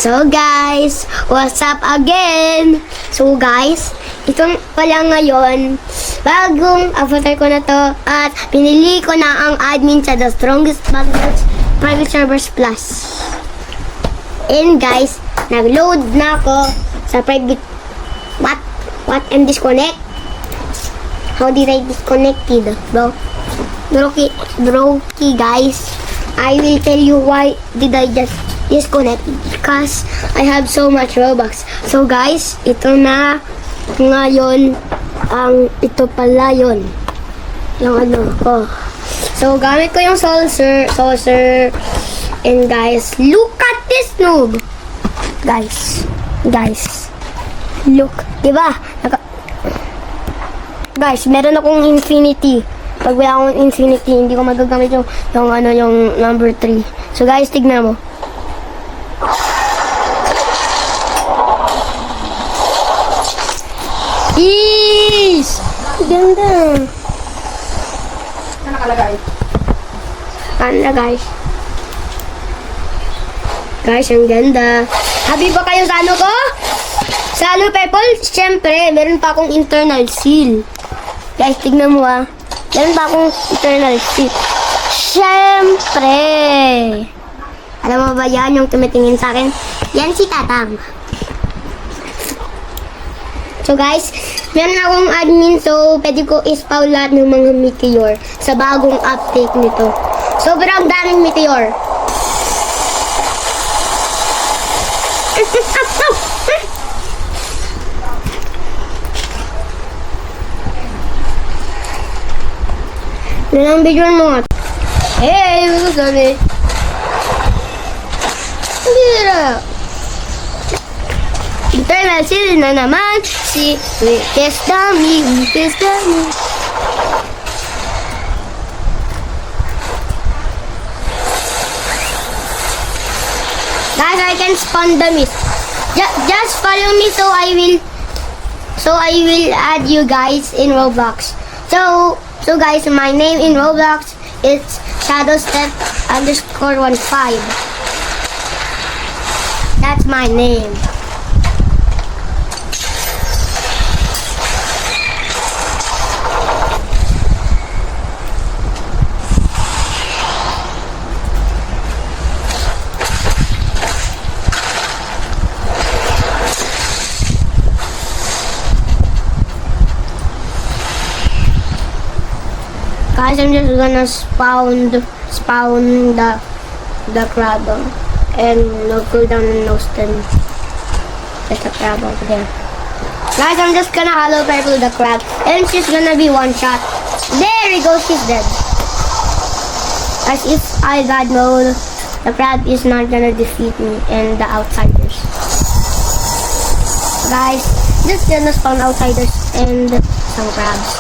So guys, what's up again? So guys, ito pala ngayon, bagong avatar ko na to at pinili ko na ang admin sa The Strongest Private Servers Plus. And guys, nag-load na ako sa private. What? I'm disconnect? How did I disconnected, bro? Broky guys. I will tell you why did I just disconnect, because I have so much Robux. So guys, ito na ngayon ang ito pala yon. Yung ano ko. So gamit ko yung saucer. And guys, look at this noob. Guys. Look, 'di ba? Guys, meron akong infinity. Pag wala akong infinity, hindi ko magagamit yung number 3. So guys, tignan mo. Is! Ganda. Saan nakalagay? Ganda guys. Guys, ang ganda. Happy ba kayo sa ano ko? Sa ano, Purple? Siyempre, meron pa akong internal seal. Guys, tignan mo ah. Meron pa akong internal seal. Siyempre. Alam mo ba yan yung tumitingin sa akin? Yan si Tatang. So guys, meron akong admin, so pwede ko ispawn lahat ng mga meteor sa bagong update nito. Sobrang daming meteor. Nalang video mo. Hey, what's up, eh? Internal seal na naman si Weakest Dummy. Guys, I can spawn dummies. Just follow me so I will add you guys in Roblox. So guys, my name in Roblox is ShadowStep_15. That's my name. Guys, I'm just gonna spawn the crab and no cooldown and no stun. There's a crab over there. Guys, I'm just gonna hollow purple the crab and she's gonna be one shot. There we go, she's dead. Guys, if I got mode, the crab is not gonna defeat me and the outsiders. Guys, just gonna spawn outsiders and some crabs.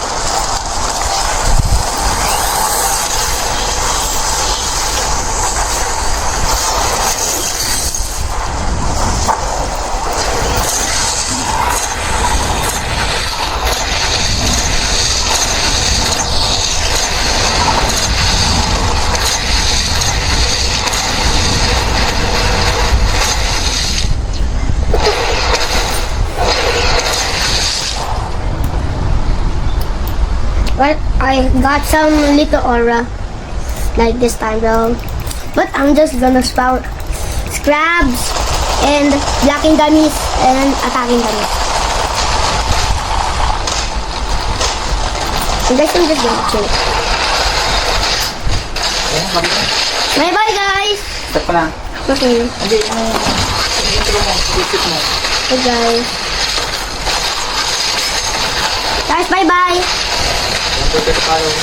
But I got some little aura like this time though. But I'm just gonna spawn crabs and blocking dummies and attacking dummies. And guys, I'm just gonna chill. Bye bye guys! Stop pa lang. Okay. Hindi, yung intro mo, YouTube mo. Hey guys. Guys, bye bye! Don't forget to follow.